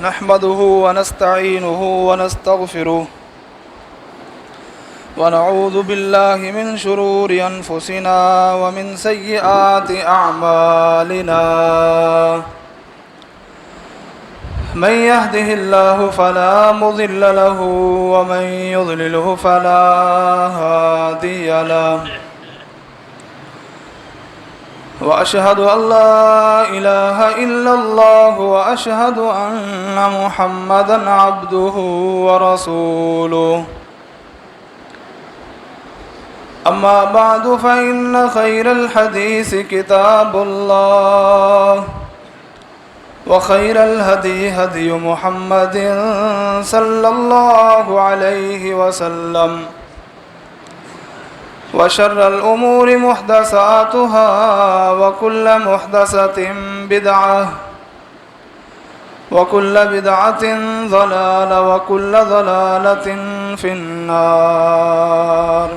نحمده ونستعينه ونستغفره ونعوذ بالله من شرور أنفسنا ومن سيئات أعمالنا من يهده الله فلا مضل له ومن يضلله فلا هادي له وأشهد أن لا إله إلا الله وأشهد أن محمدًا عبده ورسوله أما بعد فإن خير الحديث كتاب الله وخير الهدي هدي محمد صلى الله عليه وسلم وشر الأمور محدثاتها وكل محدثة بدعة وكل بدعة ضلالة وكل ضلالة في النار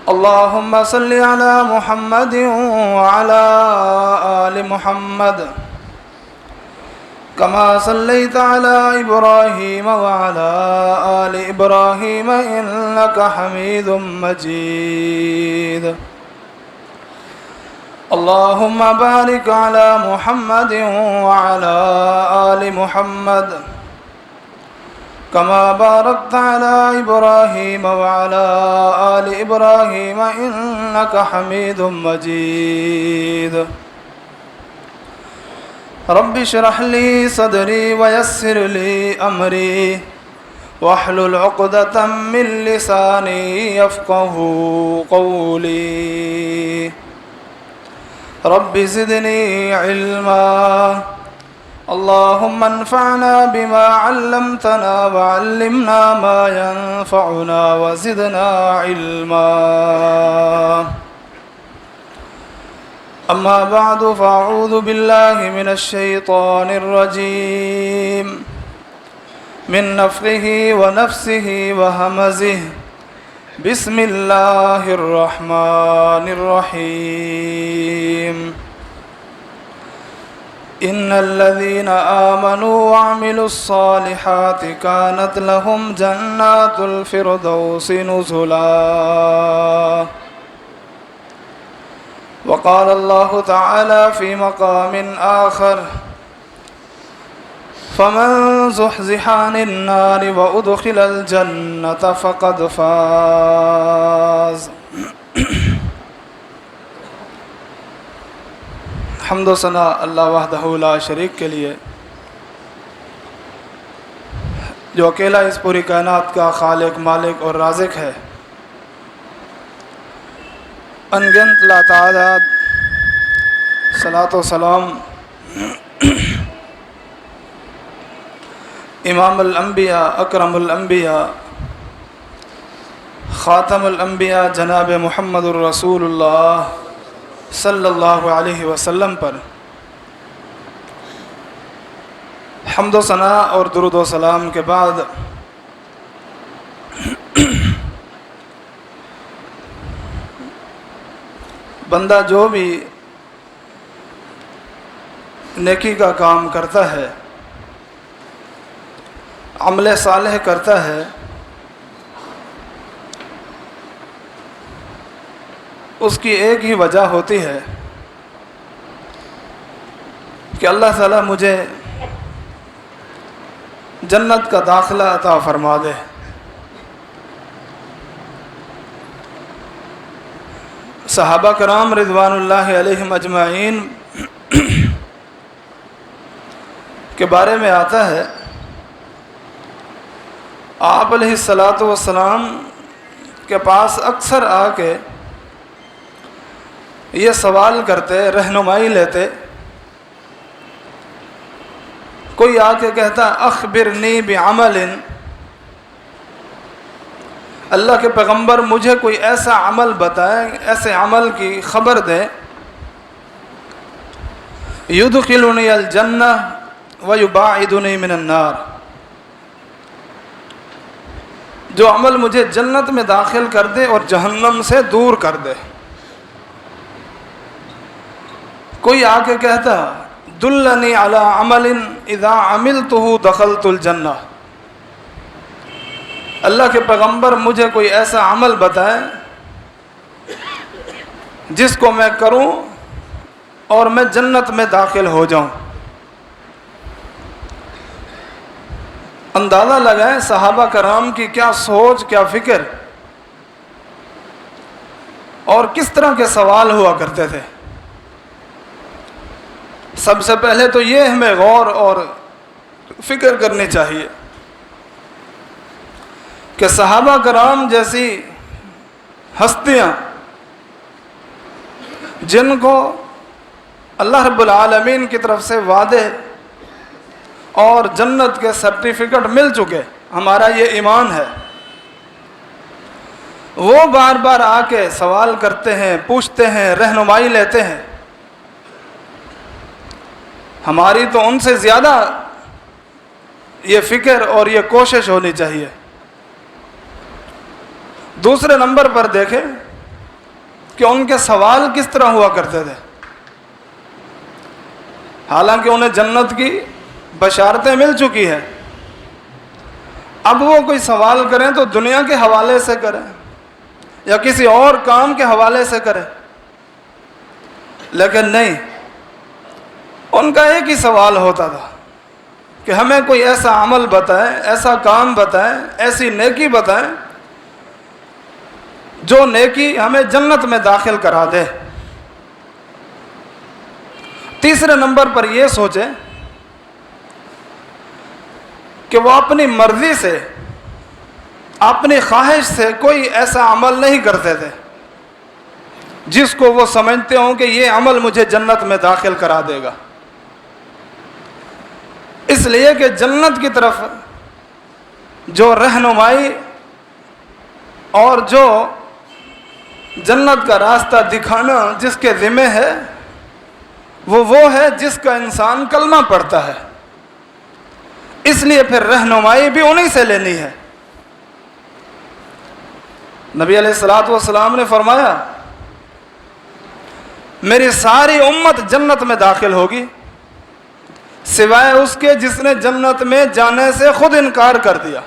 اللهم صل على محمد وعلى آل محمد كما صليت على إبراهيم وعلى آل إبراهيم إنك حميد مجيد اللهم بارك على محمد وعلى آل محمد كما باركت على إبراهيم وعلى آل إبراهيم إنك حميد مجيد رب اشرح لي صدري ويسر لي أمري واحلل عقدة من لساني يفقه قولي رب زدني علما اللهم انفعنا بما علمتنا وعلمنا ما ينفعنا وزدنا علما أما بعد فأعوذ بالله من الشيطان الرجيم من نفخه ونفسه وهمزه بسم الله الرحمن الرحيم إن الذين آمنوا وعملوا الصالحات كانت لهم جنات الفردوس نزلا وقال الله تعالى في مقام آخر فمن زحزح عن النار وأدخل الجنة فقد فاز حمد و ثنا اللہ وحدہ لا شریک کے لیے جو اکیلا اس پوری کائنات کا خالق مالک اور رازق ہے انگنت لا تعداد صلاۃ و سلام امام الانبیاء اکرم الانبیاء خاتم الانبیاء جناب محمد الرسول اللہ صلی اللہ علیہ وسلم پر حمد و ثنا اور درود و سلام کے بعد بندہ جو بھی نیکی کا کام کرتا ہے عمل صالح کرتا ہے اس کی ایک ہی وجہ ہوتی ہے کہ اللہ تعالیٰ مجھے جنت کا داخلہ عطا فرما دے صحابہ کرام رضوان اللہ علیہم اجمعین کے بارے میں آتا ہے آپ علیہ الصلاۃ والسلام کے پاس اکثر آ کے یہ سوال کرتے رہنمائی لیتے کوئی آ کے کہتا اخبرنی بعمل اللہ کے پیغمبر مجھے کوئی ایسا عمل بتائیں ایسے عمل کی خبر دیں یدخلنی الجنہ ویباعدنی من النار جو عمل مجھے جنت میں داخل کر دے اور جہنم سے دور کر دے کوئی آ کے کہتا دلنی علی عمل اذا عملتہ دخلت الجنہ، اللہ کے پیغمبر مجھے کوئی ایسا عمل بتائے جس کو میں کروں اور میں جنت میں داخل ہو جاؤں۔ اندازہ لگائیں صحابہ کرام کی کیا سوچ، کیا فکر اور کس طرح کے سوال ہوا کرتے تھے۔ سب سے پہلے تو یہ ہمیں غور اور فکر کرنی چاہیے کہ صحابہ کرام جیسی ہستیاں جن کو اللہ رب العالمین کی طرف سے وعدے اور جنت کے سرٹیفکیٹ مل چکے، ہمارا یہ ایمان ہے، وہ بار بار آ کے سوال کرتے ہیں، پوچھتے ہیں، رہنمائی لیتے ہیں۔ ہماری تو ان سے زیادہ یہ فکر اور یہ کوشش ہونی چاہیے۔ دوسرے نمبر پر دیکھیں کہ ان کے سوال کس طرح ہوا کرتے تھے۔ حالانکہ انہیں جنت کی بشارتیں مل چکی ہیں، اب وہ کوئی سوال کریں تو دنیا کے حوالے سے کریں یا کسی اور کام کے حوالے سے کریں، لیکن نہیں، ان کا ایک ہی سوال ہوتا تھا کہ ہمیں کوئی ایسا عمل بتائیں، ایسا کام بتائیں، ایسی نیکی بتائیں جو نیکی ہمیں جنت میں داخل کرا دے۔ تیسرے نمبر پر یہ سوچیں کہ وہ اپنی مرضی سے، اپنی خواہش سے کوئی ایسا عمل نہیں کرتے تھے جس کو وہ سمجھتے ہوں کہ یہ عمل مجھے جنت میں داخل کرا دے گا، اس لیے کہ جنت کی طرف جو رہنمائی اور جو جنت کا راستہ دکھانا جس کے ذمہ ہے وہ ہے جس کا انسان کلمہ پڑھتا ہے، اس لیے پھر رہنمائی بھی انہی سے لینی ہے۔ نبی علیہ الصلوۃ والسلام نے فرمایا میری ساری امت جنت میں داخل ہوگی سوائے اس کے جس نے جنت میں جانے سے خود انکار کر دیا۔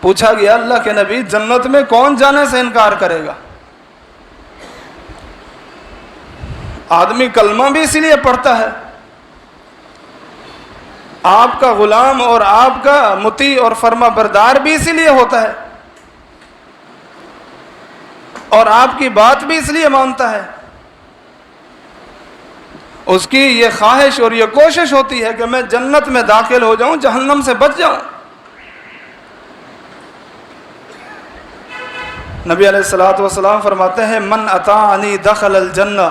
پوچھا گیا اللہ کے نبی جنت میں کون جانے سے انکار کرے گا؟ آدمی کلمہ بھی اسی لیے پڑھتا ہے، آپ کا غلام اور آپ کا مطیع اور فرما بردار بھی اسی لیے ہوتا ہے، اور آپ کی بات بھی اس لیے مانتا ہے۔ اس کی یہ خواہش اور یہ کوشش ہوتی ہے کہ میں جنت میں داخل ہو جاؤں، جہنم سے بچ جاؤں۔ نبی علیہ الصلوۃ والسلام فرماتے ہیں من اطاعنی دخل الجنہ،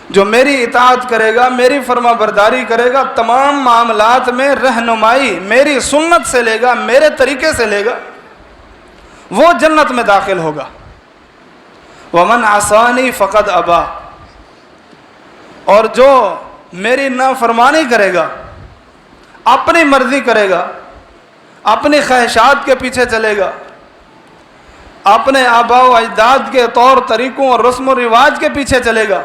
جو میری اطاعت کرے گا، میری فرما برداری کرے گا، تمام معاملات میں رہنمائی میری سنت سے لے گا، میرے طریقے سے لے گا، وہ جنت میں داخل ہوگا۔ ومن عصانی فقد ابا، اور جو میری نافرمانی کرے گا، اپنی مرضی کرے گا، اپنی خواہشات کے پیچھے چلے گا، اپنے آباء و اجداد کے طور طریقوں اور رسم و رواج کے پیچھے چلے گا،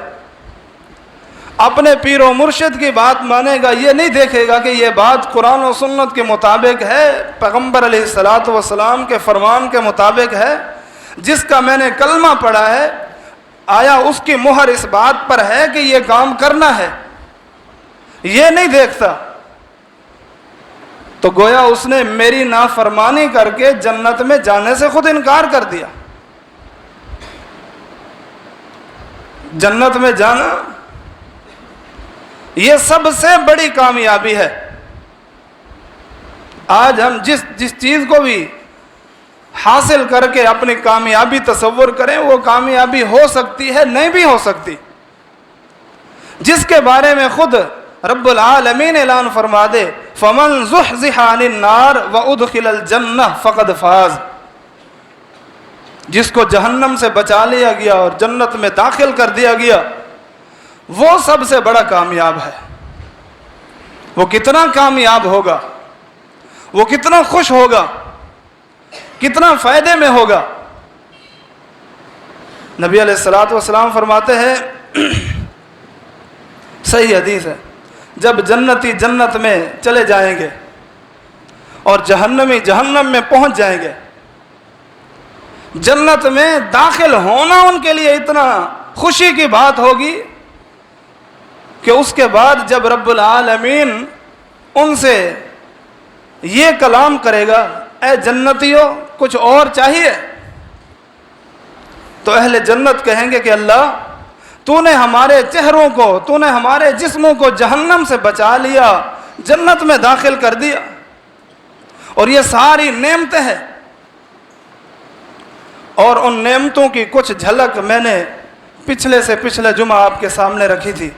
اپنے پیر و مرشد کی بات مانے گا، یہ نہیں دیکھے گا کہ یہ بات قرآن و سنت کے مطابق ہے، پیغمبر علیہ الصلوۃ والسلام کے فرمان کے مطابق ہے، جس کا میں نے کلمہ پڑھا ہے آیا اس کی مہر اس بات پر ہے کہ یہ کام کرنا ہے، یہ نہیں دیکھتا، تو گویا اس نے میری نافرمانی کر کے جنت میں جانے سے خود انکار کر دیا۔ جنت میں جانا یہ سب سے بڑی کامیابی ہے۔ آج ہم جس چیز کو بھی حاصل کر کے اپنی کامیابی تصور کریں، وہ کامیابی ہو سکتی ہے، نہیں بھی ہو سکتی، جس کے بارے میں خود رب العالمین اعلان فرما دے فَمَنْ زُحْزِحَ عَنِ النَّارِ وَأُدْخِلَ الْجَنَّةَ فَقَدْ فَازَ، جس کو جہنم سے بچا لیا گیا اور جنت میں داخل کر دیا گیا، وہ سب سے بڑا کامیاب ہے۔ وہ کتنا کامیاب ہوگا، وہ کتنا خوش ہوگا، کتنا فائدے میں ہوگا۔ نبی علیہ الصلوۃ والسلام فرماتے ہیں صحیح حدیث ہے، جب جنتی جنت میں چلے جائیں گے اور جہنمی جہنم میں پہنچ جائیں گے، جنت میں داخل ہونا ان کے لیے اتنا خوشی کی بات ہوگی کہ اس کے بعد جب رب العالمین ان سے یہ کلام کرے گا، اے جنتیوں کچھ اور چاہیے، تو اہل جنت کہیں گے کہ اللہ تو نے ہمارے چہروں کو، تو نے ہمارے جسموں کو جہنم سے بچا لیا، جنت میں داخل کر دیا، اور یہ ساری نعمتیں ہیں۔ اور ان نعمتوں کی کچھ جھلک میں نے پچھلے سے پچھلے جمعہ آپ کے سامنے رکھی تھی۔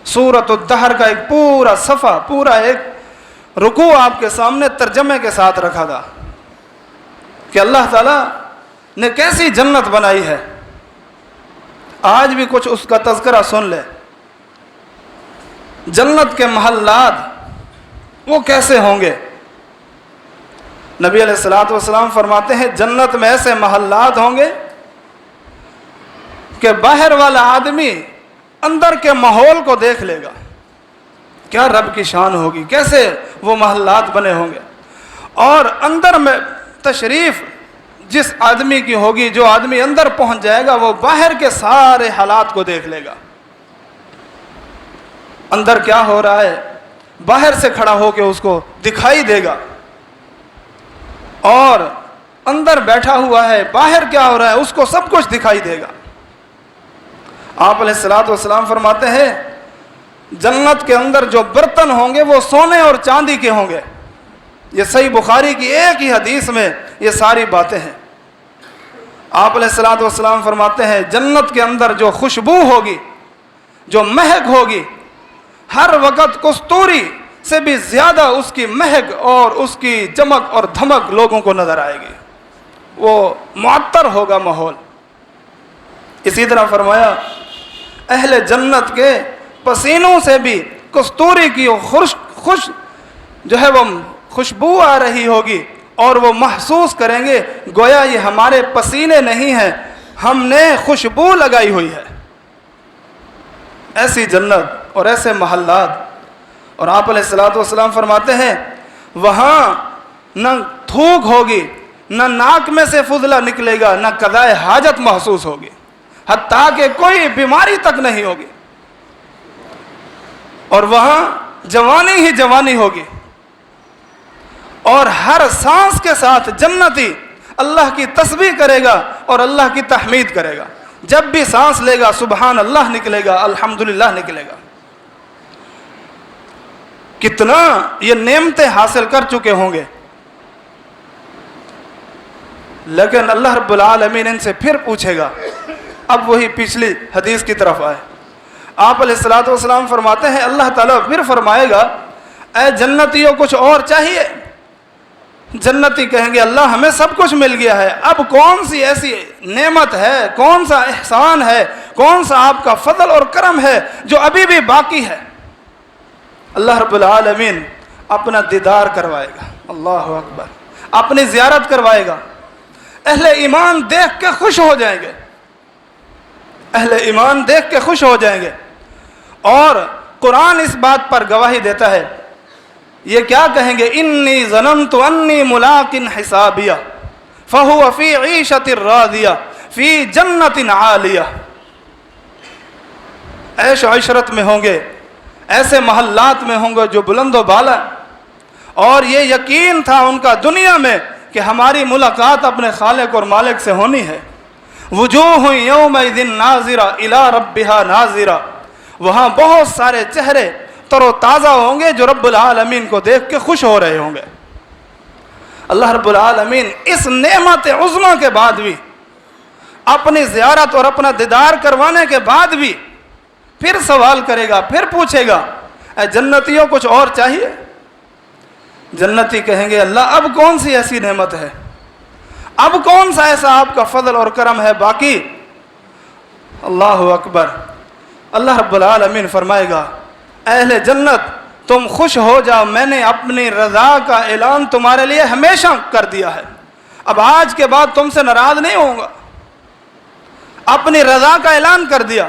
سورۃ الدہر کا ایک پورا صفحہ، پورا ایک رکوع آپ کے سامنے ترجمے کے ساتھ رکھا تھا کہ اللہ تعالیٰ نے کیسی جنت بنائی ہے۔ آج بھی کچھ اس کا تذکرہ سن لے۔ جنت کے محلات وہ کیسے ہوں گے؟ نبی علیہ الصلوۃ والسلام فرماتے ہیں جنت میں ایسے محلات ہوں گے کہ باہر والا آدمی اندر کے ماحول کو دیکھ لے گا۔ کیا رب کی شان ہوگی، کیسے وہ محلات بنے ہوں گے، اور اندر میں تشریف جس آدمی کی ہوگی، جو آدمی اندر پہنچ جائے گا وہ باہر کے سارے حالات کو دیکھ لے گا۔ اندر کیا ہو رہا ہے باہر سے کھڑا ہو کے اس کو دکھائی دے گا، اور اندر بیٹھا ہوا ہے باہر کیا ہو رہا ہے اس کو سب کچھ دکھائی دے گا۔ آپ علیہ الصلوۃ والسلام فرماتے ہیں جنت کے اندر جو برتن ہوں گے وہ سونے اور چاندی کے ہوں گے۔ یہ صحیح بخاری کی ایک ہی حدیث میں یہ ساری باتیں ہیں۔ آپ علیہ الصلوۃ والسلام فرماتے ہیں جنت کے اندر جو خوشبو ہوگی، جو مہک ہوگی، ہر وقت کستوری سے بھی زیادہ اس کی مہک اور اس کی چمک اور دھمک لوگوں کو نظر آئے گی، وہ معطر ہوگا ماحول۔ اسی طرح فرمایا اہل جنت کے پسینوں سے بھی کستوری کی خوش جو ہے وہ خوشبو آ رہی ہوگی، اور وہ محسوس کریں گے گویا یہ ہمارے پسینے نہیں ہیں، ہم نے خوشبو لگائی ہوئی ہے۔ ایسی جنت اور ایسے محلات۔ اور آپ علیہ الصلوۃ والسلام فرماتے ہیں وہاں نہ تھوک ہوگی، نہ ناک میں سے فضلہ نکلے گا، نہ قضائے حاجت محسوس ہوگی، حتیٰ کہ کوئی بیماری تک نہیں ہوگی، اور وہاں جوانی ہی جوانی ہوگی، اور ہر سانس کے ساتھ جنتی اللہ کی تسبیح کرے گا اور اللہ کی تحمید کرے گا۔ جب بھی سانس لے گا سبحان اللہ نکلے گا، الحمدللہ نکلے گا۔ کتنا یہ نعمتیں حاصل کر چکے ہوں گے، لیکن اللہ رب العالمین ان سے پھر پوچھے گا۔ اب وہی پچھلی حدیث کی طرف آئے۔ آپ علیہ الصلوۃ والسلام فرماتے ہیں اللہ تعالیٰ پھر فرمائے گا اے جنتیوں کچھ اور چاہیے؟ جنتی کہیں گے اللہ ہمیں سب کچھ مل گیا ہے، اب کون سی ایسی نعمت ہے، کون سا احسان ہے، کون سا آپ کا فضل اور کرم ہے جو ابھی بھی باقی ہے؟ اللہ رب العالمین اپنا دیدار کروائے گا، اللہ اکبر، اپنی زیارت کروائے گا۔ اہل ایمان دیکھ کے خوش ہو جائیں گے، اہل ایمان دیکھ کے خوش ہو جائیں گے، اور قرآن اس بات پر گواہی دیتا ہے۔ یہ کیا کہیں گے انی ظننت انی ملاق حسابیہ فہو فی عیشۃ راضیہ فی جنت عالیہ۔ عیش و عشرت میں ہوں گے، ایسے محلات میں ہوں گے جو بلند و بالا، اور یہ یقین تھا ان کا دنیا میں کہ ہماری ملاقات اپنے خالق اور مالک سے ہونی ہے۔ وجوہ یومئذ ناظرہ الی ربہا ناظرہ، وہاں بہت سارے چہرے تر و تازہ ہوں گے جو رب العالمین کو دیکھ کے خوش ہو رہے ہوں گے۔ اللہ رب العالمین اس نعمت عظمیٰ کے بعد بھی، اپنی زیارت اور اپنا دیدار کروانے کے بعد بھی پھر سوال کرے گا، پھر پوچھے گا اے جنتیوں کچھ اور چاہیے؟ جنتی کہیں گے اللہ اب کون سی ایسی نعمت ہے، اب کون سا ایسا آپ کا فضل اور کرم ہے باقی؟ اللہ اکبر۔ اللہ رب العالمین فرمائے گا اہل جنت تم خوش ہو جاؤ، میں نے اپنی رضا کا اعلان تمہارے لیے ہمیشہ کر دیا ہے، اب آج کے بعد تم سے ناراض نہیں ہوں گا، اپنی رضا کا اعلان کر دیا۔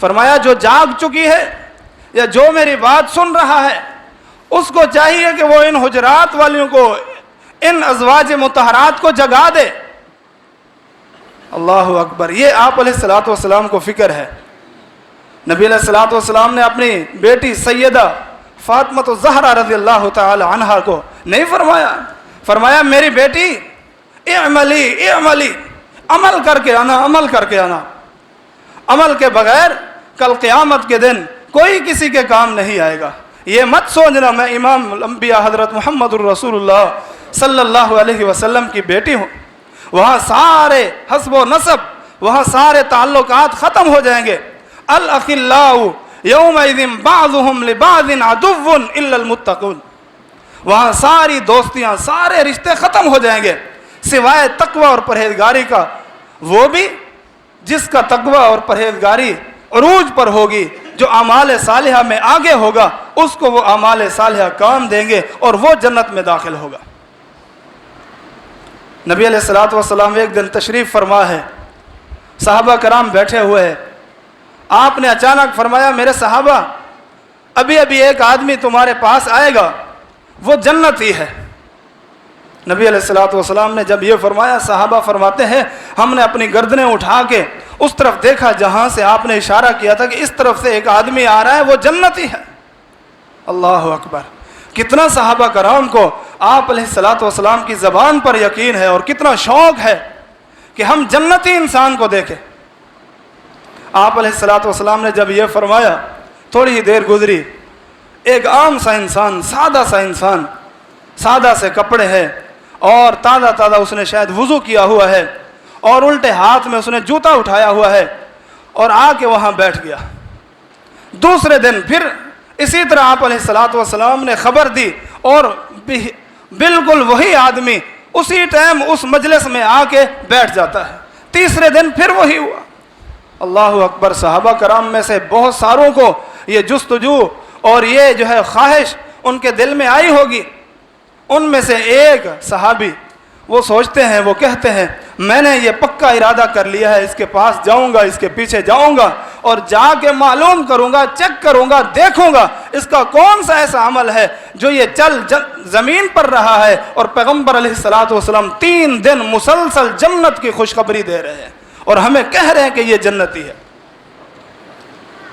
فرمایا جو جاگ چکی ہے یا جو میری بات سن رہا ہے اس کو چاہیے کہ وہ ان حجرات والیوں کو، ان ازواج مطہرات کو جگا دے۔ اللہ اکبر، یہ آپ علیہ الصلوۃ والسلام کو فکر ہے۔ نبی علیہ الصلوۃ والسلام نے اپنی بیٹی سیدہ فاطمہ الزہرا رضی اللہ تعالی عنہا کو نہیں فرمایا میری بیٹی اعملی اعملی، عمل کر کے آنا، عمل کر کے آنا۔ عمل کے بغیر کل قیامت کے دن کوئی کسی کے کام نہیں آئے گا۔ یہ مت سوچنا میں امام الانبیاء حضرت محمد الرسول اللہ صلی اللہ علیہ وسلم کی بیٹی ہوں، وہاں سارے حسب و نسب، وہاں سارے تعلقات ختم ہو جائیں گے۔ الاخلاء یومئذ بعضهم لبعض عدو الا المتقون، وہاں ساری دوستیاں، سارے رشتے ختم ہو جائیں گے سوائے تقوی اور پرہیزگاری کا۔ وہ بھی جس کا تقوی اور پرہیزگاری عروج پر ہوگی، جو اعمال صالحہ میں آگے ہوگا، اس کو وہ اعمال صالحہ کام دیں گے اور وہ جنت میں داخل ہوگا۔ نبی علیہ الصلوۃ والسلام ایک دن تشریف فرما ہے، صحابہ کرام بیٹھے ہوئے ہیں، آپ نے اچانک فرمایا میرے صحابہ ابھی ابھی ایک آدمی تمہارے پاس آئے گا، وہ جنتی ہے۔ نبی علیہ الصلوۃ والسلام نے جب یہ فرمایا، صحابہ فرماتے ہیں ہم نے اپنی گردنیں اٹھا کے اس طرف دیکھا جہاں سے آپ نے اشارہ کیا تھا کہ اس طرف سے ایک آدمی آ رہا ہے، وہ جنتی ہے۔ اللہ اکبر، کتنا صحابہ کرام کو آپ علیہ الصلوۃ والسلام کی زبان پر یقین ہے اور کتنا شوق ہے کہ ہم جنتی انسان کو دیکھیں۔ آپ علیہ الصلوۃ والسلام نے جب یہ فرمایا، تھوڑی ہی دیر گزری، ایک عام سا انسان، سادہ سا انسان، سادہ سے کپڑے ہیں اور تازہ تازہ اس نے شاید وضو کیا ہوا ہے اور الٹے ہاتھ میں اس نے جوتا اٹھایا ہوا ہے اور آ کے وہاں بیٹھ گیا۔ دوسرے دن پھر اسی طرح آپ علیہ الصلوۃ والسلام نے خبر دی اور بالکل وہی آدمی اسی ٹائم اس مجلس میں آ کے بیٹھ جاتا ہے۔ تیسرے دن پھر وہی ہوا۔ اللہ اکبر، صحابہ کرام میں سے بہت ساروں کو یہ جستجو اور یہ جو ہے خواہش ان کے دل میں آئی ہوگی۔ ان میں سے ایک صحابی وہ سوچتے ہیں، وہ کہتے ہیں میں نے یہ پکا ارادہ کر لیا ہے، اس کے پاس جاؤں گا، اس کے پیچھے جاؤں گا اور جا کے معلوم کروں گا، چیک کروں گا، دیکھوں گا اس کا کون سا ایسا عمل ہے جو یہ زمین پر رہا ہے اور پیغمبر علیہ الصلوۃ والسلام 3 دن مسلسل جنت کی خوشخبری دے رہے ہیں اور ہمیں کہہ رہے ہیں کہ یہ جنتی ہے۔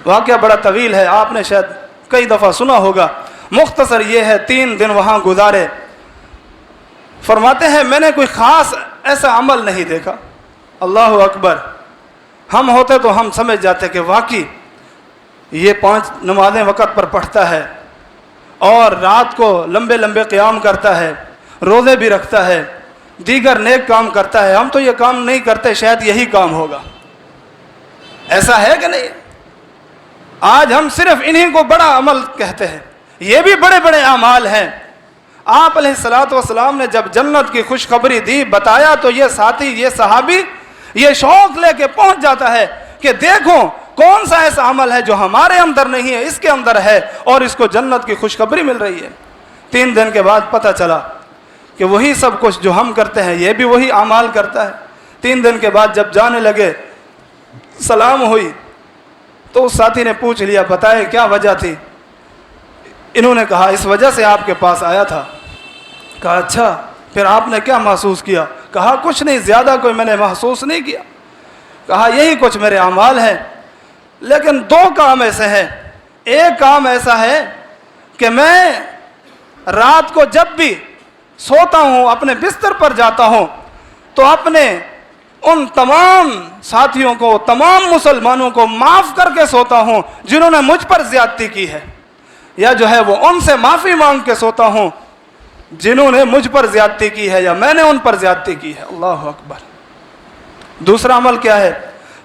واقعہ بڑا طویل ہے، آپ نے شاید کئی دفعہ سنا ہوگا، مختصر یہ ہے 3 دن وہاں گزارے۔ فرماتے ہیں میں نے کوئی خاص ایسا عمل نہیں دیکھا۔ اللہ اکبر، ہم ہوتے تو ہم سمجھ جاتے کہ واقعی یہ 5 نمازیں وقت پر پڑھتا ہے اور رات کو لمبے لمبے قیام کرتا ہے، روزے بھی رکھتا ہے، دیگر نیک کام کرتا ہے، ہم تو یہ کام نہیں کرتے، شاید یہی کام ہوگا۔ ایسا ہے کہ نہیں؟ آج ہم صرف انہی کو بڑا عمل کہتے ہیں، یہ بھی بڑے بڑے اعمال ہیں۔ آپ علیہ الصلوۃ والسلام نے جب جنت کی خوشخبری دی، بتایا، تو یہ ساتھی، یہ صحابی یہ شوق لے کے پہنچ جاتا ہے کہ دیکھو کون سا ایسا عمل ہے جو ہمارے اندر نہیں ہے، اس کے اندر ہے اور اس کو جنت کی خوشخبری مل رہی ہے۔ 3 دن کے بعد پتہ چلا کہ وہی سب کچھ جو ہم کرتے ہیں یہ بھی وہی اعمال کرتا ہے۔ 3 دن کے بعد جب جانے لگے، سلام ہوئی تو اس ساتھی نے پوچھ لیا بتائے کیا وجہ تھی؟ انہوں نے کہا اس وجہ سے آپ کے پاس آیا تھا۔ کہا اچھا، پھر آپ نے کیا محسوس کیا؟ کہا کچھ نہیں، زیادہ کوئی میں نے محسوس نہیں کیا۔ کہا یہی کچھ میرے اعمال ہیں، لیکن 2 کام ایسے ہیں۔ ایک کام ایسا ہے کہ میں رات کو جب بھی سوتا ہوں، اپنے بستر پر جاتا ہوں، تو اپنے ان تمام ساتھیوں کو، تمام مسلمانوں کو معاف کر کے سوتا ہوں جنہوں نے مجھ پر زیادتی کی ہے، یا جو ہے وہ ان سے معافی مانگ کے سوتا ہوں جنہوں نے مجھ پر زیادتی کی ہے یا میں نے ان پر زیادتی کی ہے۔ اللہ اکبر۔ دوسرا عمل کیا ہے؟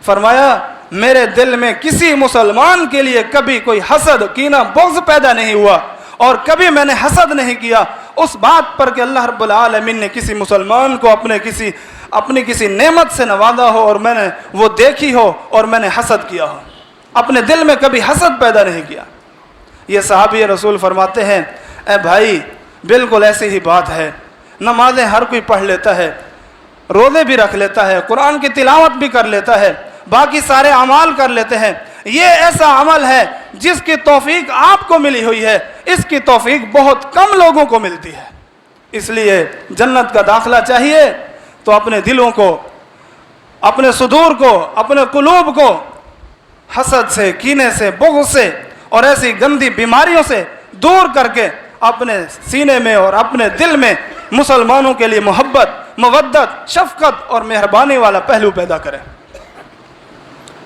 فرمایا میرے دل میں کسی مسلمان کے لیے کبھی کوئی حسد، کینہ، بغض پیدا نہیں ہوا اور کبھی میں نے حسد نہیں کیا اس بات پر کہ اللہ رب العالمین نے کسی مسلمان کو اپنی کسی نعمت سے نوازا ہو اور میں نے وہ دیکھی ہو اور میں نے حسد کیا ہو۔ اپنے دل میں کبھی حسد پیدا نہیں کیا۔ یہ صحابی رسول فرماتے ہیں اے بھائی بالکل ایسی ہی بات ہے، نمازیں ہر کوئی پڑھ لیتا ہے، روزے بھی رکھ لیتا ہے، قرآن کی تلاوت بھی کر لیتا ہے، باقی سارے اعمال کر لیتے ہیں، یہ ایسا عمل ہے جس کی توفیق آپ کو ملی ہوئی ہے، اس کی توفیق بہت کم لوگوں کو ملتی ہے۔ اس لیے جنت کا داخلہ چاہیے تو اپنے دلوں کو، اپنے صدور کو، اپنے قلوب کو حسد سے، کینے سے، بغض سے اور ایسی گندی بیماریوں سے دور کر کے اپنے سینے میں اور اپنے دل میں مسلمانوں کے لیے محبت، مودت، شفقت اور مہربانی والا پہلو پیدا کریں۔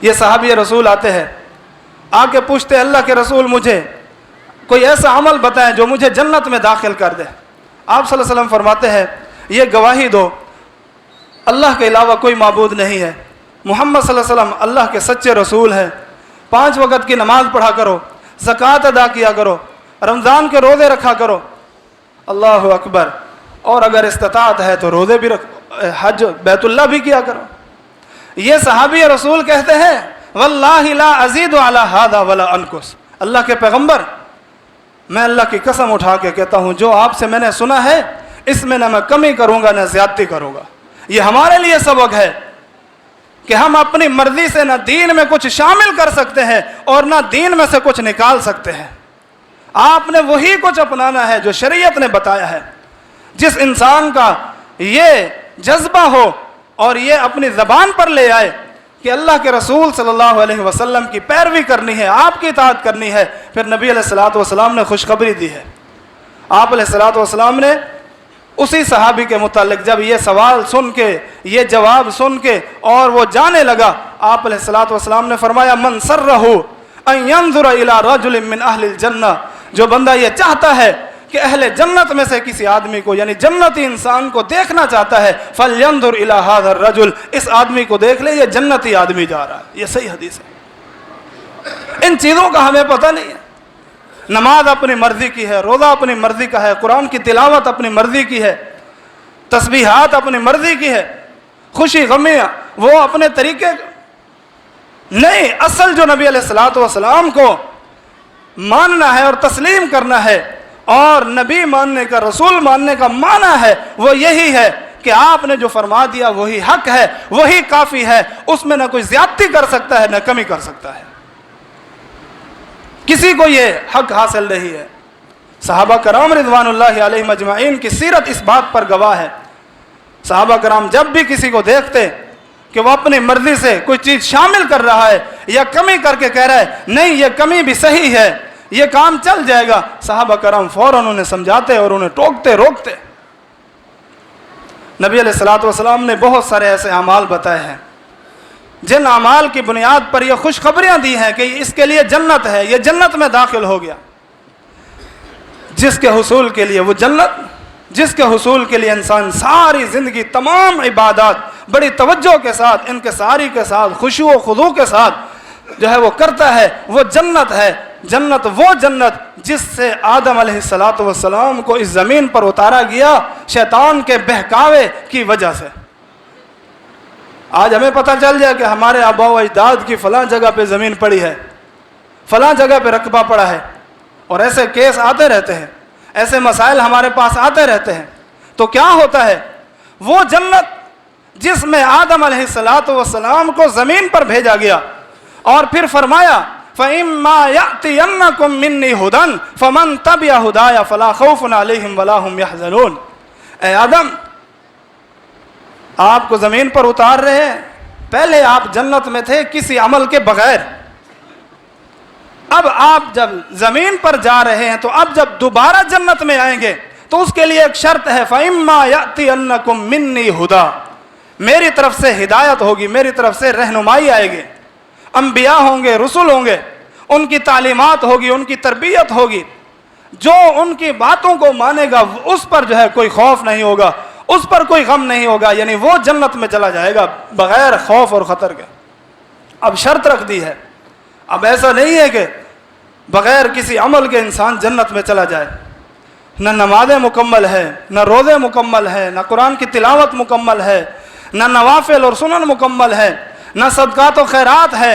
یہ صحابی رسول آتے ہیں، آ کے پوچھتے اللہ کے رسول مجھے کوئی ایسا عمل بتائیں جو مجھے جنت میں داخل کر دے۔ آپ صلی اللہ علیہ وسلم فرماتے ہیں یہ گواہی دو اللہ کے علاوہ کوئی معبود نہیں ہے، محمد صلی اللہ علیہ وسلم اللہ کے سچے رسول ہیں، 5 وقت کی نماز پڑھا کرو، زکوٰۃ ادا کیا کرو، رمضان کے روزے رکھا کرو، اللہ اکبر، اور اگر استطاعت ہے تو روزے بھی حج بیت اللہ بھی کیا کرو۔ یہ صحابی رسول کہتے ہیں واللہ لا ازید علی ھذا ولا انقص، اللہ کے پیغمبر میں اللہ کی قسم اٹھا کے کہتا ہوں جو آپ سے میں نے سنا ہے اس میں نہ میں کمی کروں گا نہ زیادتی کروں گا۔ یہ ہمارے لیے سبق ہے کہ ہم اپنی مرضی سے نہ دین میں کچھ شامل کر سکتے ہیں اور نہ دین میں سے کچھ نکال سکتے ہیں۔ آپ نے وہی کچھ اپنانا ہے جو شریعت نے بتایا ہے۔ جس انسان کا یہ جذبہ ہو اور یہ اپنی زبان پر لے آئے کہ اللہ کے رسول صلی اللہ علیہ وسلم کی پیروی کرنی ہے، آپ کی اطاعت کرنی ہے، پھر نبی علیہ الصلوۃ والسلام نے خوشخبری دی ہے۔ آپ علیہ الصلوۃ والسلام نے اسی صحابی کے متعلق جب یہ سوال سن کے، یہ جواب سن کے اور وہ جانے لگا، آپ علیہ الصلوۃ والسلام نے فرمایا من سرہ ان ينظر الى رجل من اہل الجنہ، جو بندہ یہ چاہتا ہے کہ اہل جنت میں سے کسی آدمی کو یعنی جنتی انسان کو دیکھنا چاہتا ہے فَلْيَنْظُرْ إِلَى هَذَا الرَّجُلِ، اس آدمی کو دیکھ لے، یہ جنتی آدمی جا رہا ہے۔ یہ صحیح حدیث ہے۔ ان چیزوں کا ہمیں پتہ نہیں ہے۔ نماز اپنی مرضی کی ہے، روزہ اپنی مرضی کا ہے، قرآن کی تلاوت اپنی مرضی کی ہے، تسبیحات اپنی مرضی کی ہے، خوشی غمی وہ اپنے طریقے نہیں۔ اصل جو نبی علیہ الصلوۃ والسلام کو ماننا ہے اور تسلیم کرنا ہے اور نبی ماننے کا، رسول ماننے کا معنی ہے وہ یہی ہے کہ آپ نے جو فرما دیا وہی حق ہے، وہی کافی ہے، اس میں نہ کوئی زیادتی کر سکتا ہے نہ کمی کر سکتا ہے، کسی کو یہ حق حاصل نہیں ہے۔ صحابہ کرام رضوان اللہ علیہم اجمعین کی سیرت اس بات پر گواہ ہے۔ صحابہ کرام جب بھی کسی کو دیکھتے کہ وہ اپنی مرضی سے کوئی چیز شامل کر رہا ہے یا کمی کر کے کہہ رہا ہے نہیں یہ کمی بھی صحیح ہے، یہ کام چل جائے گا، صحابہ کرام فوراً انہیں سمجھاتے اور انہیں ٹوکتے، روکتے۔ نبی علیہ الصلوۃ والسلام نے بہت سارے ایسے اعمال بتائے ہیں جن اعمال کی بنیاد پر یہ خوشخبریاں دی ہیں کہ اس کے لیے جنت ہے، یہ جنت میں داخل ہو گیا۔ جس کے حصول کے لیے وہ جنت، جس کے حصول کے لیے انسان ساری زندگی تمام عبادات بڑی توجہ کے ساتھ، انکساری کے ساتھ، خشوع و خضوع کے ساتھ جو ہے وہ کرتا ہے، وہ جنت ہے۔ جنت وہ جنت جس سے آدم علیہ السلام کو اس زمین پر اتارا گیا شیطان کے بہکاوے کی وجہ سے۔ آج ہمیں پتہ چل جائے کہ ہمارے آباء و اجداد کی فلاں جگہ پہ زمین پڑی ہے، فلاں جگہ پہ رقبہ پڑا ہے، اور ایسے کیس آتے رہتے ہیں، ایسے مسائل ہمارے پاس آتے رہتے ہیں، تو کیا ہوتا ہے؟ وہ جنت جس میں آدم علیہ السلام کو زمین پر بھیجا گیا اور پھر فرمایا فَإِمَّا يَأْتِيَنَّكُم مِّنِّي هُدًى فَمَن تَبِعَ هُدَايَ فَلَا خَوْفٌ عَلَيْهِمْ وَلَا هُمْ يَحْزَنُونَ۔ اے آدم، آپ کو زمین پر اتار رہے ہیں، پہلے آپ جنت میں تھے کسی عمل کے بغیر، اب آپ جب زمین پر جا رہے ہیں تو اب جب دوبارہ جنت میں آئیں گے تو اس کے لیے ایک شرط ہے فَإِمَّا يَأْتِيَنَّكُم مِّنِّي هُدًى، میری طرف سے ہدایت ہوگی، میری طرف سے رہنمائی آئے گی، انبیاء ہوں گے، رسول ہوں گے، ان کی تعلیمات ہوگی، ان کی تربیت ہوگی، جو ان کی باتوں کو مانے گا اس پر جو ہے کوئی خوف نہیں ہوگا، اس پر کوئی غم نہیں ہوگا، یعنی وہ جنت میں چلا جائے گا بغیر خوف اور خطر کے۔ اب شرط رکھ دی ہے، اب ایسا نہیں ہے کہ بغیر کسی عمل کے انسان جنت میں چلا جائے، نہ نمازیں مکمل ہے، نہ روزے مکمل ہے، نہ قرآن کی تلاوت مکمل ہے، نہ نوافل اور سنن مکمل ہے، نہ صدقات و خیرات ہے،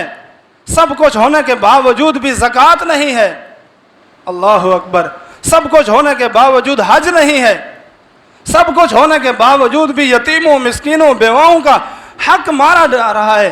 سب کچھ ہونے کے باوجود بھی زکوٰۃ نہیں ہے، اللہ اکبر، سب کچھ ہونے کے باوجود حج نہیں ہے، سب کچھ ہونے کے باوجود بھی یتیموں، مسکینوں، بیواؤں کا حق مارا جا رہا ہے،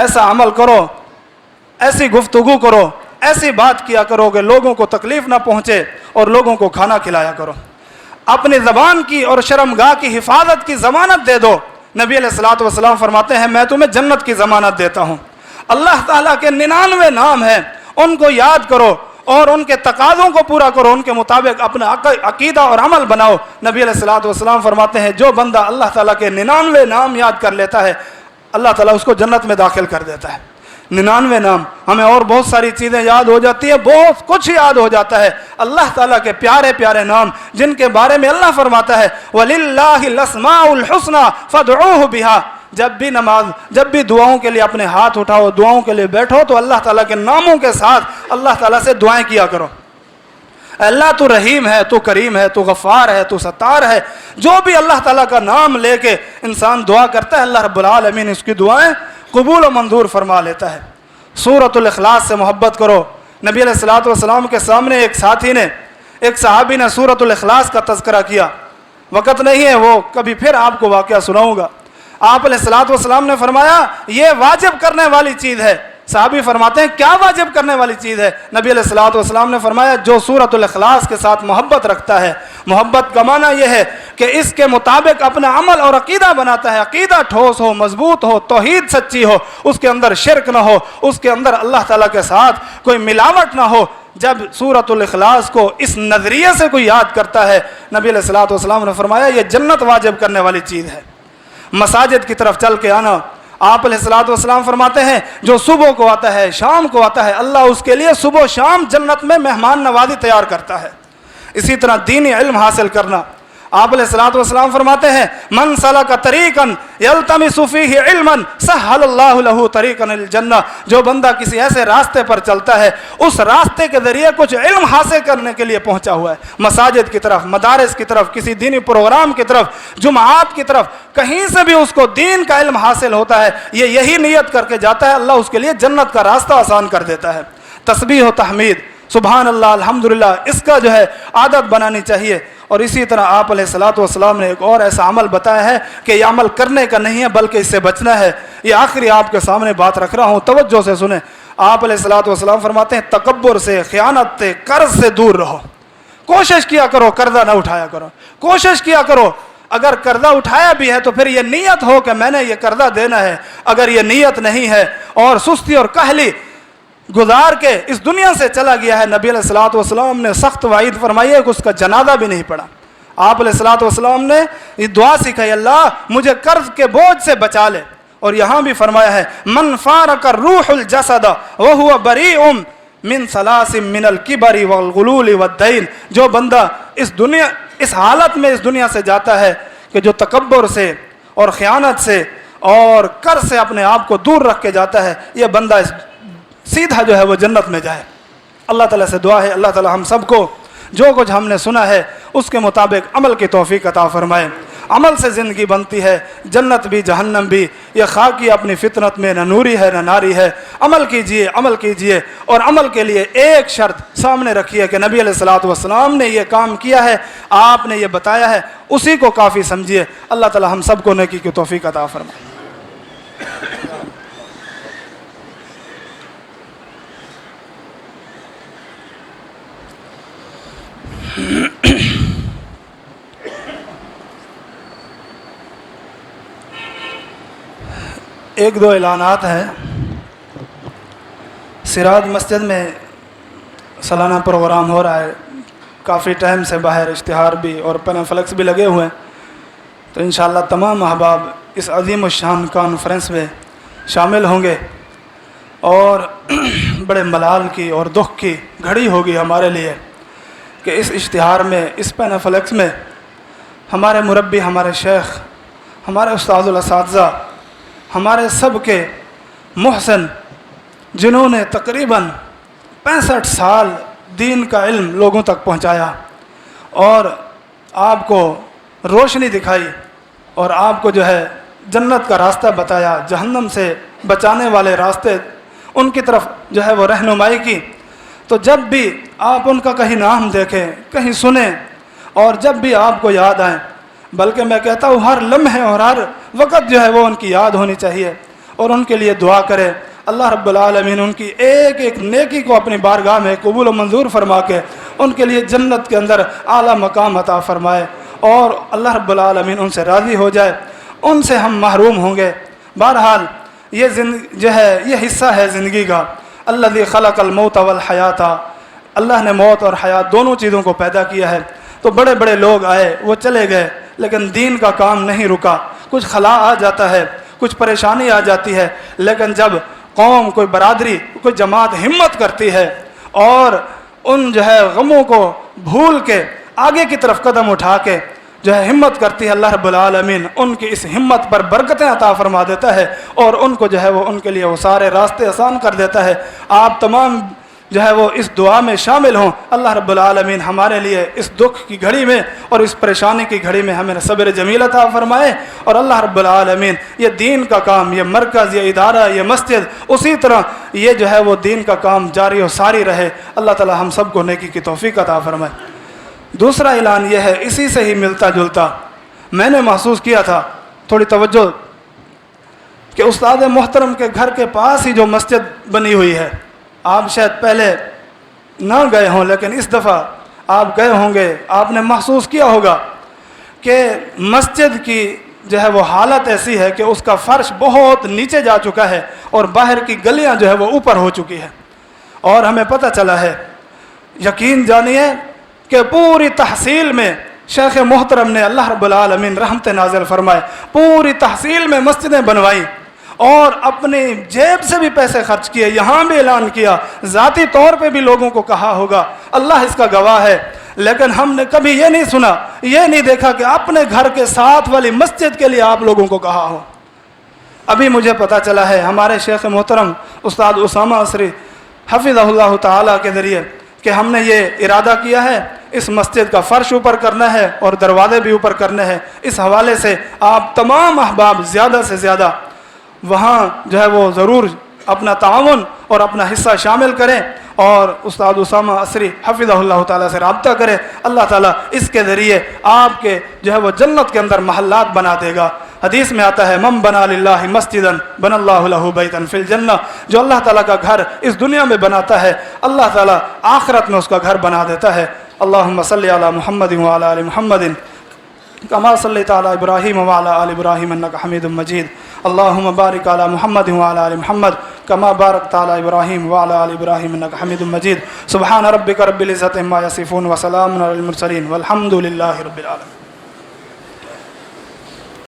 ایسا عمل کرو, ایسی گفتگو کرو, ایسی بات کیا کرو کہ لوگوں کو تکلیف نہ پہنچے اور لوگوں کو کھانا کھلایا کرو. اپنی زبان کی اور شرمگاہ کی حفاظت کی ضمانت دے دو. نبی علیہ الصلوۃ والسلام فرماتے ہیں میں تمہیں جنت کی ضمانت دیتا ہوں. اللہ تعالیٰ کے 99 نام ہیں, ان کو یاد کرو اور ان کے تقاضوں کو پورا کرو, ان کے مطابق اپنا عقیدہ اور عمل بناؤ. نبی علیہ الصلوۃ والسلام فرماتے ہیں جو بندہ اللہ تعالیٰ کے 99 نام یاد کر لیتا ہے اللہ تعالیٰ اس کو جنت میں داخل کر دیتا ہے. 99 نام, ہمیں اور بہت ساری چیزیں یاد ہو جاتی ہیں, بہت کچھ یاد ہو جاتا ہے. اللہ تعالیٰ کے پیارے پیارے نام جن کے بارے میں اللہ فرماتا ہے وَلِلَّهِ الْأَسْمَاءُ الْحُسْنَى فَادْعُوهُ بِهَا. جب بھی دعاؤں کے لیے اپنے ہاتھ اٹھاؤ, دعاؤں کے لیے بیٹھو تو اللہ تعالیٰ کے ناموں کے ساتھ اللہ تعالیٰ سے دعائیں کیا کرو. اللہ تو رحیم ہے, تو کریم ہے, تو غفار ہے, تو ستار ہے. جو بھی اللہ تعالیٰ کا نام لے کے انسان دعا کرتا ہے اللہ رب العالمین اس کی دعائیں قبول و منظور فرما لیتا ہے. سورۃ الاخلاص سے محبت کرو. نبی علیہ الصلوۃ والسلام کے سامنے ایک ساتھی نے, ایک صحابی نے سورۃ الاخلاص کا تذکرہ کیا. وقت نہیں ہے, وہ کبھی پھر آپ کو واقعہ سناؤں گا. آپ علیہ الصلوۃ والسلام نے فرمایا یہ واجب کرنے والی چیز ہے. صحابی فرماتے ہیں کیا واجب کرنے والی چیز ہے؟ نبی علیہ الصلوۃ والسلام نے فرمایا جو سورۃ الاخلاص کے ساتھ محبت رکھتا ہے. محبت کا معنی یہ ہے کہ اس کے مطابق اپنا عمل اور عقیدہ بناتا ہے. عقیدہ ٹھوس ہو, مضبوط ہو, توحید سچی ہو, اس کے اندر شرک نہ ہو, اس کے اندر اللہ تعالیٰ کے ساتھ کوئی ملاوٹ نہ ہو. جب سورۃ الاخلاص کو اس نظریے سے کوئی یاد کرتا ہے نبی علیہ الصلوۃ والسلام نے فرمایا یہ جنت واجب کرنے والی چیز ہے. مساجد کی طرف چل کے آنا. آپ علیہ الصلوۃ والسلام فرماتے ہیں جو صبح کو آتا ہے شام کو آتا ہے اللہ اس کے لیے صبح و شام جنت میں مہمان نوازی تیار کرتا ہے. اسی طرح دینی علم حاصل کرنا. آپ علیہ الصلوۃ والسلام فرماتے ہیں من سلک طریقا یلتمس فیہ علما سہل اللہ لہ طریقا الجنہ. جو بندہ کسی ایسے راستے پر چلتا ہے اس راستے کے ذریعے کچھ علم حاصل کرنے کے لیے پہنچا ہوا ہے, مساجد کی طرف, مدارس کی طرف, کسی دینی پروگرام کی طرف, جمعات کی طرف, کہیں سے بھی اس کو دین کا علم حاصل ہوتا ہے, یہ یہی نیت کر کے جاتا ہے اللہ اس کے لیے جنت کا راستہ آسان کر دیتا ہے. تسبیح و تحمید, سبحان اللہ, الحمدللہ, اس کا جو ہے عادت بنانی چاہیے. اور اسی طرح آپ علیہ الصلوۃ والسلام نے ایک اور ایسا عمل بتایا ہے کہ یہ عمل کرنے کا نہیں ہے بلکہ اس سے بچنا ہے. یہ آخری آپ کے سامنے بات رکھ رہا ہوں, توجہ سے سنیں. آپ علیہ الصلوۃ والسلام فرماتے ہیں تکبر سے, خیانت سے, قرض سے دور رہو. کوشش کیا کرو قرضہ نہ اٹھایا کرو. کوشش کیا کرو اگر قرضہ اٹھایا بھی ہے تو پھر یہ نیت ہو کہ میں نے یہ قرضہ دینا ہے. اگر یہ نیت نہیں ہے اور سستی اور کاہلی گزار کے اس دنیا سے چلا گیا ہے, نبی علیہ الصلوۃ والسلام نے سخت وعید فرمائی ہے کہ اس کا جنازہ بھی نہیں پڑا. آپ علیہ الصلوۃ والسلام نے یہ دعا سکھائی اللہ مجھے قرض کے بوجھ سے بچا لے. اور یہاں بھی فرمایا ہے من فارق الروح الجسد وهو بريء من ثلاث من الكبر والغلول والدين. جو بندہ اس حالت میں اس دنیا سے جاتا ہے کہ جو تکبر سے اور خیانت سے اور قرض سے اپنے آپ کو دور رکھ کے جاتا ہے, یہ بندہ سیدھا جو ہے وہ جنت میں جائے. اللہ تعالیٰ سے دعا ہے اللہ تعالیٰ ہم سب کو جو کچھ ہم نے سنا ہے اس کے مطابق عمل کی توفیق عطا فرمائے. عمل سے زندگی بنتی ہے, جنت بھی جہنم بھی. یہ خاکی اپنی فطرت میں نہ نوری ہے نہ ناری ہے. عمل کیجئے, عمل کیجئے, اور عمل کے لیے ایک شرط سامنے رکھیے کہ نبی علیہ الصلوۃ والسلام نے یہ کام کیا ہے, آپ نے یہ بتایا ہے, اسی کو کافی سمجھیے. اللہ تعالیٰ ہم سب کو نیکی کی توفیق عطا فرمائے. ایک دو اعلانات ہیں. سراج مسجد میں سالانہ پروگرام ہو رہا ہے. کافی ٹائم سے باہر اشتہار بھی اور پین فلیکس بھی لگے ہوئے ہیں. تو انشاءاللہ تمام احباب اس عظیم الشان کانفرنس میں شامل ہوں گے اور بڑے ملال کی اور دکھ کی گھڑی ہوگی ہمارے لیے کہ اس اشتہار میں, اس پین فلیکس میں ہمارے مربی, ہمارے شیخ, ہمارے استاد الاساتذہ, ہمارے سب کے محسن جنہوں نے تقریباً 65 سال دین کا علم لوگوں تک پہنچایا اور آپ کو روشنی دکھائی اور آپ کو جو ہے جنت کا راستہ بتایا, جہنم سے بچانے والے راستے ان کی طرف جو ہے وہ رہنمائی کی. تو جب بھی آپ ان کا کہیں نام دیکھیں, کہیں سنیں, اور جب بھی آپ کو یاد آئیں, بلکہ میں کہتا ہوں ہر لمحے اور ہر وقت جو ہے وہ ان کی یاد ہونی چاہیے. اور ان کے لیے دعا کرے اللہ رب العالمین ان کی ایک ایک نیکی کو اپنی بارگاہ میں قبول و منظور فرما کے ان کے لیے جنت کے اندر اعلیٰ مقام عطا فرمائے، اور اللہ رب العالمین ان سے راضی ہو جائے، ان سے ہم محروم ہوں گے۔ بہرحال یہ جو ہے یہ حصہ ہے زندگی کا، الذی خلق الموت والحیات، اللہ نے موت اور حیات دونوں چیزوں کو پیدا کیا ہے۔ تو بڑے بڑے لوگ آئے، وہ چلے گئے، لیکن دین کا کام نہیں رکا۔ کچھ خلا آ جاتا ہے، کچھ پریشانی آ جاتی ہے، لیکن جب قوم، کوئی برادری، کوئی جماعت ہمت کرتی ہے اور ان جو ہے غموں کو بھول کے آگے کی طرف قدم اٹھا کے جو ہے ہمت کرتی ہے، اللہ رب العالمین ان کی اس ہمت پر برکتیں عطا فرما دیتا ہے، اور ان کو جو ہے وہ ان کے لیے وہ سارے راستے آسان کر دیتا ہے۔ آپ تمام جو ہے وہ اس دعا میں شامل ہوں، اللہ رب العالمین ہمارے لیے اس دکھ کی گھڑی میں اور اس پریشانی کی گھڑی میں ہمیں صبر جمیل عطا فرمائے، اور اللہ رب العالمین یہ دین کا کام، یہ مرکز، یہ ادارہ، یہ مسجد، اسی طرح یہ جو ہے وہ دین کا کام جاری و ساری رہے۔ اللہ تعالی ہم سب کو نیکی کی توفیق عطا فرمائے۔ دوسرا اعلان یہ ہے، اسی سے ہی ملتا جلتا، میں نے محسوس کیا تھا، تھوڑی توجہ، کہ استاد محترم کے گھر کے پاس ہی جو مسجد بنی ہوئی ہے، آپ شاید پہلے نہ گئے ہوں لیکن اس دفعہ آپ گئے ہوں گے، آپ نے محسوس کیا ہوگا کہ مسجد کی جو ہے وہ حالت ایسی ہے کہ اس کا فرش بہت نیچے جا چکا ہے اور باہر کی گلیاں جو ہے وہ اوپر ہو چکی ہے، اور ہمیں پتہ چلا ہے، یقین جانیے کہ پوری تحصیل میں شیخ محترم نے اللہ رب العالمین رحمت نازل فرمائے، پوری تحصیل میں مسجدیں بنوائیں اور اپنی جیب سے بھی پیسے خرچ کیے، یہاں بھی اعلان کیا، ذاتی طور پہ بھی لوگوں کو کہا ہوگا، اللہ اس کا گواہ ہے، لیکن ہم نے کبھی یہ نہیں سنا، یہ نہیں دیکھا کہ اپنے گھر کے ساتھ والی مسجد کے لیے آپ لوگوں کو کہا ہو۔ ابھی مجھے پتہ چلا ہے ہمارے شیخ محترم استاد اسامہ عصری حفظہ اللہ تعالیٰ کے ذریعے کہ ہم نے یہ ارادہ کیا ہے، اس مسجد کا فرش اوپر کرنا ہے اور دروازے بھی اوپر کرنے ہیں۔ اس حوالے سے آپ تمام احباب زیادہ سے زیادہ وہاں جو ہے وہ ضرور اپنا تعاون اور اپنا حصہ شامل کریں، اور استاد اسامہ عصری حفظہ اللہ تعالیٰ سے رابطہ کریں۔ اللہ تعالیٰ اس کے ذریعے آپ کے جو ہے وہ جنت کے اندر محلات بنا دے گا۔ حدیث میں آتا ہے، من بنا للہ مسجدا بنا اللہ لہ بیتا فی الجنہ، جو اللہ تعالیٰ کا گھر اس دنیا میں بناتا ہے، اللہ تعالیٰ آخرت میں اس کا گھر بنا دیتا ہے۔ اللہم صلی علی محمد وعلی آل محمد کما صلیت علی ابراہیم وعلی آل ابراہیم انک حمید مجید۔ اللہم بارک علی محمد وعلی آل محمد کما بارکت علی ابراہیم وعلی آل ابراہیم انک حمید مجید۔ سبحان ربک رب العزۃ عما یصفون وسلام علی المرسلین والحمد للہ رب العالمین۔